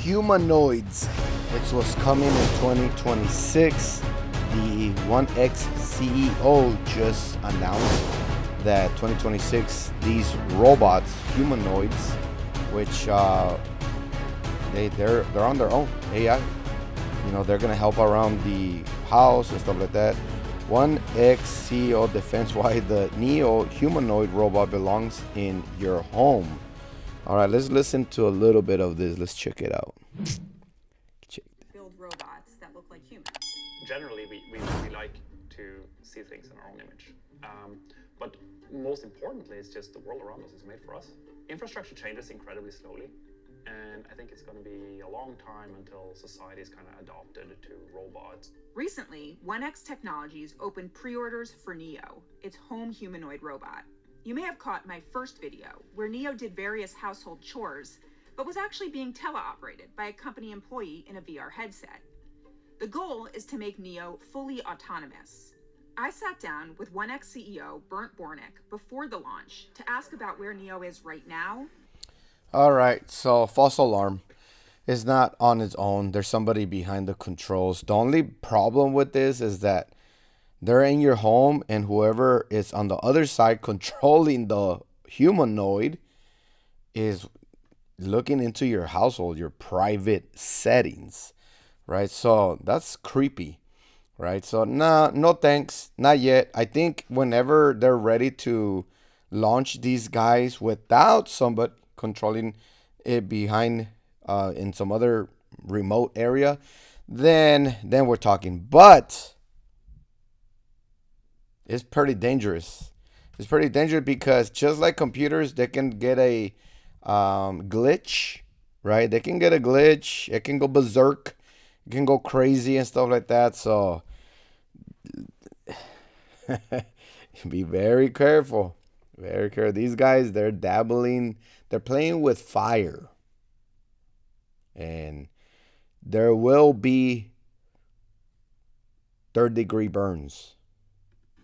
Humanoids. It was coming in 2026. The 1X CEO just announced that 2026 these robots, humanoids, which they're on their own AI. They're gonna help around the house and stuff like that. 1X CEO defends why the Neo humanoid robot belongs in your home. All right, let's listen to a little bit of this. Let's check it out. Build robots that look like humans. Generally, we like to see things in our own image. But most importantly, it's just the world around us is made for us. Infrastructure changes incredibly slowly. And I think it's going to be a long time until society is kind of adopted to robots. Recently, 1X Technologies opened pre-orders for Neo, its home humanoid robot. You may have caught my first video, where Neo did various household chores, but was actually being teleoperated by a company employee in a VR headset. The goal is to make Neo fully autonomous. I sat down with 1X CEO Bernd Bornick before the launch to ask about where Neo is right now. All right, so false alarm. It's not on its own. There's somebody behind the controls. The only problem with this is that they're in your home, and whoever is on the other side controlling the humanoid is looking into your household, your private settings, right? So that's creepy, right? So no thanks, not yet. I think whenever they're ready to launch these guys without somebody controlling it behind in some other remote area, then we're talking. But it's pretty dangerous. It's pretty dangerous because just like computers, they can get a glitch, right? They can get a glitch. It can go berserk. It can go crazy and stuff like that. So be very careful. Very careful. These guys, they're dabbling. They're playing with fire. And there will be third-degree burns.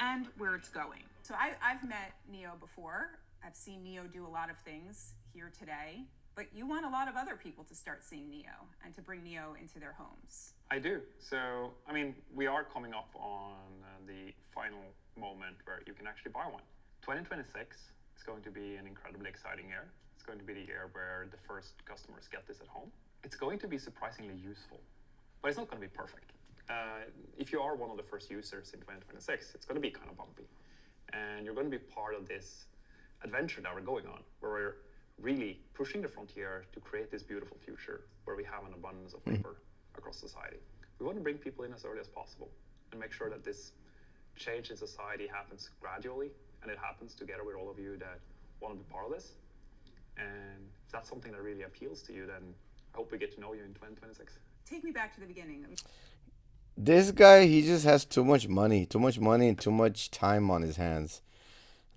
And where it's going. So I've met Neo before. I've seen Neo do a lot of things here today. But you want a lot of other people to start seeing Neo and to bring Neo into their homes. I do. So, we are coming up on the final moment where you can actually buy one. 2026 is going to be an incredibly exciting year. It's going to be the year where the first customers get this at home. It's going to be surprisingly useful, but it's not going to be perfect. If you are one of the first users in 2026, it's going to be kind of bumpy. And you're going to be part of this adventure that we're going on, where we're really pushing the frontier to create this beautiful future where we have an abundance of labor across society. We want to bring people in as early as possible and make sure that this change in society happens gradually, and it happens together with all of you that want to be part of this. And if that's something that really appeals to you, then I hope we get to know you in 2026. Take me back to the beginning. This guy, he just has too much money and too much time on his hands.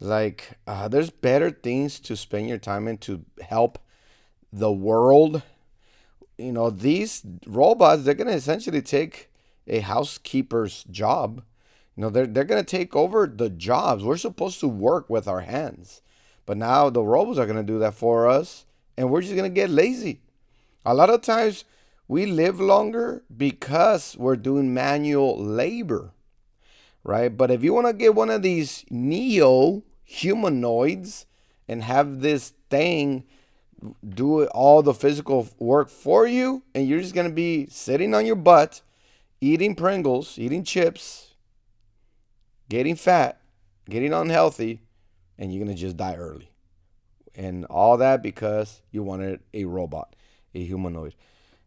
Like, there's better things to spend your time in to help the world. These robots, they're going to essentially take a housekeeper's job. They're going to take over the jobs. We're supposed to work with our hands. But now the robots are going to do that for us, and we're just going to get lazy. A lot of times we live longer because we're doing manual labor, right? But if you want to get one of these Neo humanoids and have this thing do all the physical work for you, and you're just going to be sitting on your butt, eating Pringles, eating chips, getting fat, getting unhealthy, and you're going to just die early. And all that because you wanted a robot, a humanoid.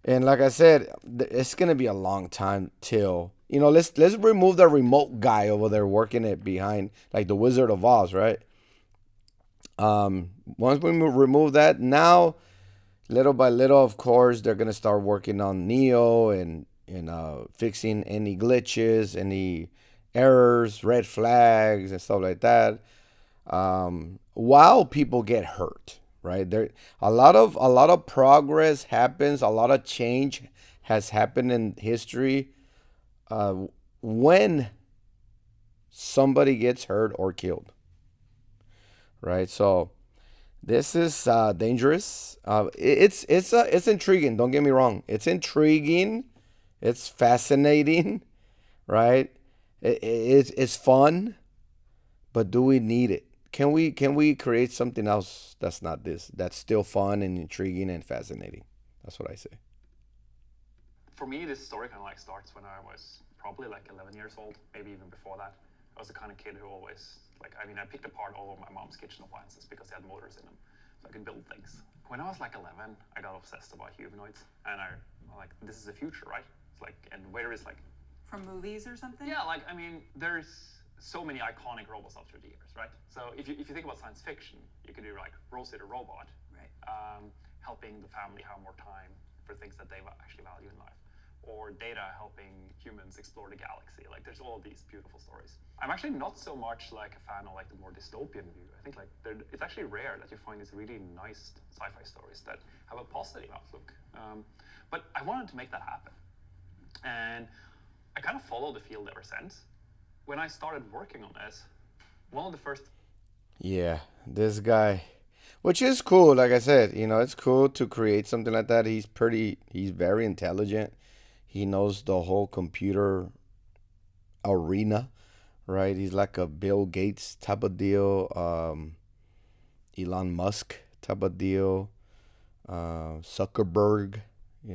And like I said, it's going to be a long time till, let's remove the remote guy over there working it behind, like the Wizard of Oz, right? Once we remove that, now, little by little, of course, they're going to start working on Neo and fixing any glitches, any errors, red flags, and stuff like that. While people get hurt, right? There a lot of progress happens, a lot of change has happened in history when somebody gets hurt or killed, right? So This is dangerous. It's intriguing. Don't get me wrong. It's intriguing. It's fascinating, right? It's fun, but do we need it? Can we create something else that's not this? That's still fun and intriguing and fascinating. That's what I say. For me, this story kind of like starts when I was probably like 11 years old, maybe even before that. I was the kind of kid who always, like, I mean, I picked apart all of my mom's kitchen appliances because they had motors in them, so I could build things. When I was like 11, I got obsessed about humanoids, and I'm like, this is the future, right? It's like, and where is like, From movies or something? yeah, like, I mean, there's so many iconic robots up through the years, right? So if you think about science fiction, you could do like Rosie the robot, Right. helping the family have more time for things that they actually value in life, or Data helping humans explore the galaxy. Like, there's all of these beautiful stories. I'm actually not so much like a fan of like the more dystopian view. I think like it's actually rare that you find these really nice sci-fi stories that have a positive outlook. But I wanted to make that happen, and I kind of followed the field ever since. When I started working on this, one of the first Yeah, this guy, which is cool. Like I said, it's cool to create something like that. He's very intelligent. He knows the whole computer arena, right? He's like a Bill Gates type of deal, Elon Musk type of deal, Zuckerberg.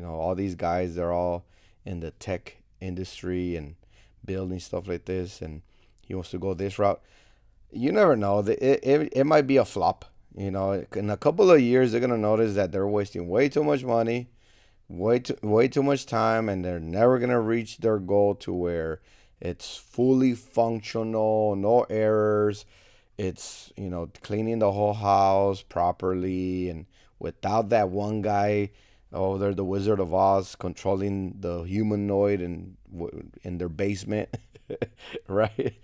All these guys, they're all in the tech industry and building stuff like this. And he wants to go this route. You never know. It might be a flop. In a couple of years, they're gonna notice that they're wasting way too much money, way too much time, and they're never gonna reach their goal to where it's fully functional, no errors. It's cleaning the whole house properly, and without that one guy, oh, they're the Wizard of Oz controlling the humanoid and in their basement, right?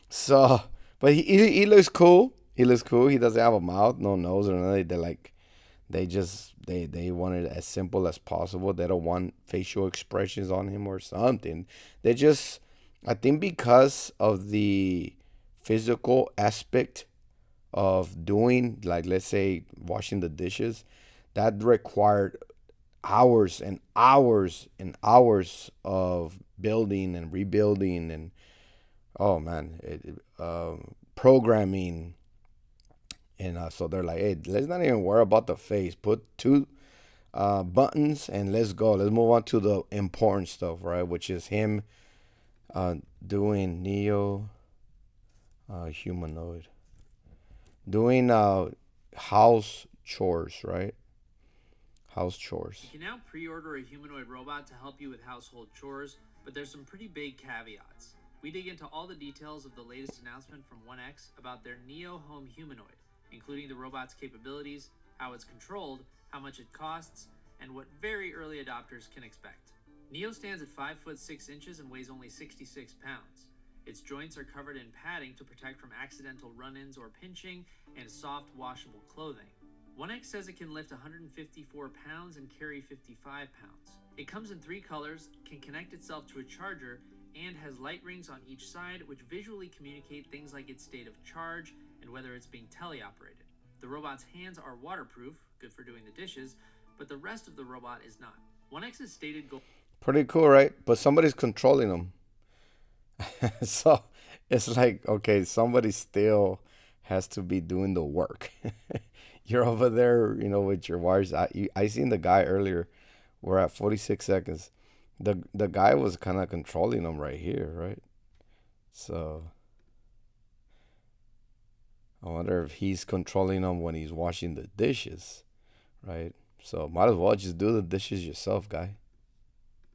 So, but he looks cool. He looks cool. He doesn't have a mouth, no nose or nothing. They want it as simple as possible. They don't want facial expressions on him or something. They just, I think, because of the physical aspect of doing, like, let's say washing the dishes, that required hours and hours and hours of building and rebuilding and, oh man, programming. And so they're like, hey, let's not even worry about the face. Put two buttons and let's go. Let's move on to the important stuff, right? Which is him doing Neo humanoid, doing house chores, right? House chores. You can now pre-order a humanoid robot to help you with household chores, but there's some pretty big caveats. We dig into all the details of the latest announcement from 1X about their Neo Home Humanoid, including the robot's capabilities, how it's controlled, how much it costs, and what very early adopters can expect. Neo stands at 5 foot 6 inches and weighs only 66 pounds. Its joints are covered in padding to protect from accidental run-ins or pinching, and soft washable clothing. 1X says it can lift 154 pounds and carry 55 pounds. It comes in 3 colors, can connect itself to a charger, and has light rings on each side which visually communicate things like its state of charge and whether it's being teleoperated. The robot's hands are waterproof, good for doing the dishes, but the rest of the robot is not. 1X's stated goal. Pretty cool, right? But somebody's controlling them. So it's like, okay, somebody still has to be doing the work. You're over there, with your wires. I seen the guy earlier. We're at 46 seconds. The guy was kind of controlling them right here, right? So I wonder if he's controlling them when he's washing the dishes, right? So might as well just do the dishes yourself, guy.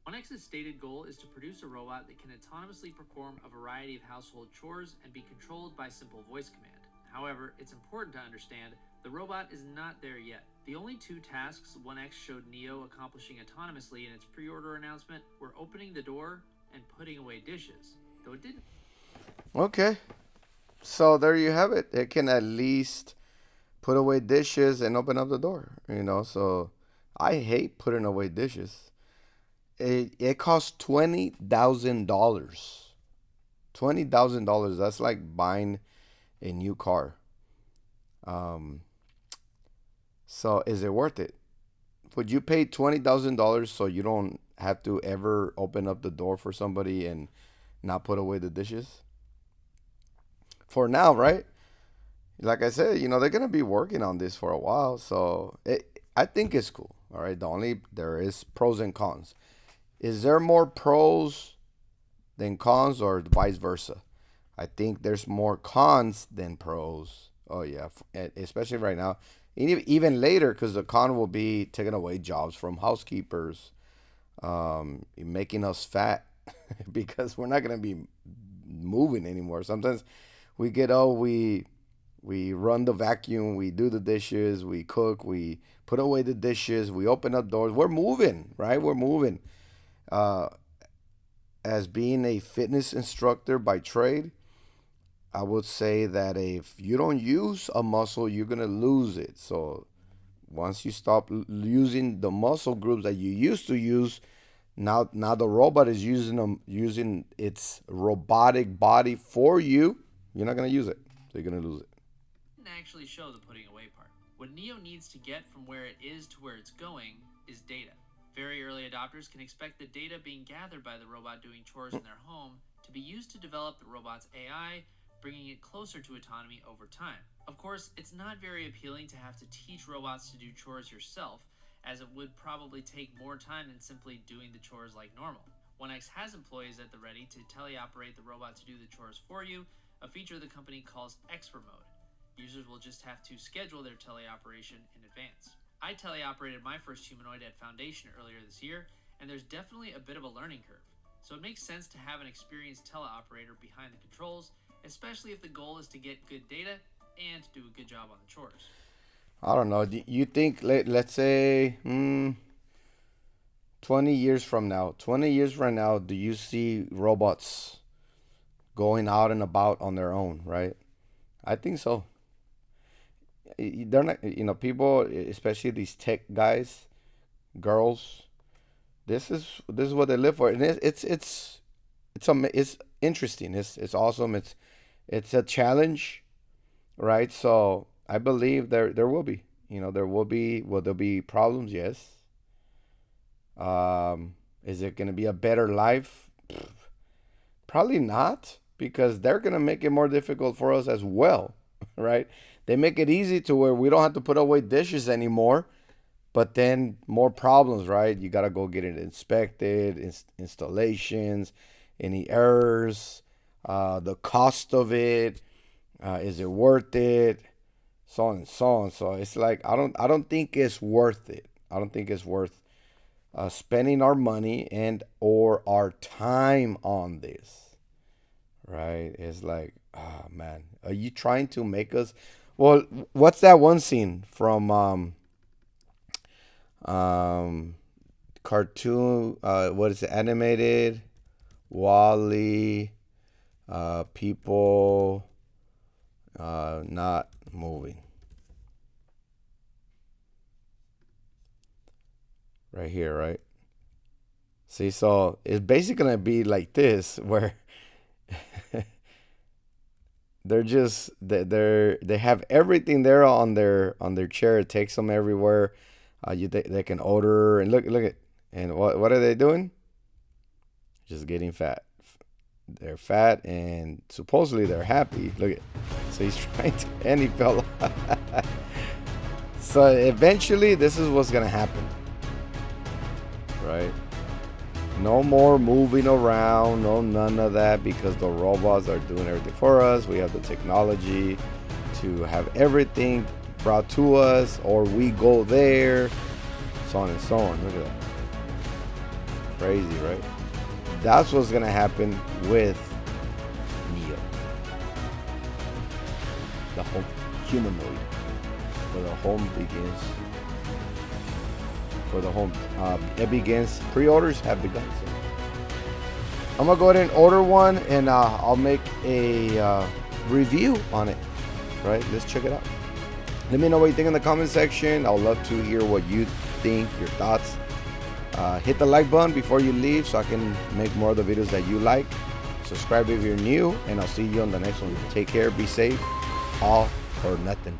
1X's stated goal is to produce a robot that can autonomously perform a variety of household chores and be controlled by simple voice command. However, it's important to understand the robot is not there yet. The only 2 tasks 1X showed Neo accomplishing autonomously in its pre-order announcement were opening the door and putting away dishes, though it didn't. Okay. So there you have it. It can at least put away dishes and open up the door, So I hate putting away dishes. It costs $20,000. $20,000. That's like buying a new car. Um, So is it worth it? Would you pay $20,000 so you don't have to ever open up the door for somebody and not put away the dishes? For now, right? Like I said, they're gonna be working on this for a while, so I think it's cool. All right, there is pros and cons. Is there more pros than cons, or vice versa? I think there's more cons than pros. Oh yeah, especially right now, and even later, because the con will be taking away jobs from housekeepers, making us fat because we're not gonna be moving anymore. Sometimes we get we run the vacuum, we do the dishes, we cook, we put away the dishes, we open up doors. We're moving, right? We're moving. Uh, as being a fitness instructor by trade, I would say that if you don't use a muscle, you're gonna lose it. So once you stop using the muscle groups that you used to use, now the robot is using its robotic body for you. You're not gonna use it, so you're gonna lose it. Actually show the putting away part. What Neo needs to get from where it is to where it's going is data. Very early adopters can expect the data being gathered by the robot doing chores in their home to be used to develop the robot's AI, bringing it closer to autonomy over time. Of course, it's not very appealing to have to teach robots to do chores yourself, as it would probably take more time than simply doing the chores like normal. 1X has employees at the ready to teleoperate the robot to do the chores for you, a feature the company calls Expert Mode. Users will just have to schedule their teleoperation in advance. I teleoperated my first humanoid at Foundation earlier this year, and there's definitely a bit of a learning curve. So it makes sense to have an experienced teleoperator behind the controls, especially if the goal is to get good data and to do a good job on the chores. I don't know. Do you think, let's say, 20 years from now, do you see robots going out and about on their own, right? I think so. They're not, people, especially these tech guys, girls. This is what they live for, and it's interesting. It's awesome. It's a challenge, right? So I believe there will be, will there be problems? Yes. Is it gonna be a better life? Probably not, because they're gonna make it more difficult for us as well, right? They make it easy to where we don't have to put away dishes anymore, but then more problems, right? You gotta go get it inspected, installations, any errors, the cost of it, is it worth it, so on and so on. So it's like I don't think it's worth it. I don't think it's worth spending our money and or our time on this, right? It's like, oh man, are you trying to make us? Well, what's that one scene from cartoon? What is it? Animated, Wally, people not moving. Right here, right? See, so it's basically gonna be like this, where they have everything there on their chair. It takes them everywhere. They can order, and look at, and what are they doing? Just getting fat. They're fat and supposedly they're happy. Look at, so he's trying to, and he fell. So eventually, this is what's gonna happen, right? No more moving around, none of that, because the robots are doing everything for us. We have the technology to have everything brought to us, or we go there, so on and so on. Look at that. Crazy, right? That's what's gonna happen with Neo, the home humanoid, where the home begins. For the home, it begins. Pre-orders have begun. So I'm gonna go ahead and order one, and I'll make a review on it. Right? Let's check it out. Let me know what you think in the comment section. I would love to hear what you think, your thoughts. Hit the like button before you leave, so I can make more of the videos that you like. Subscribe if you're new, and I'll see you on the next one. Take care, be safe, all or nothing.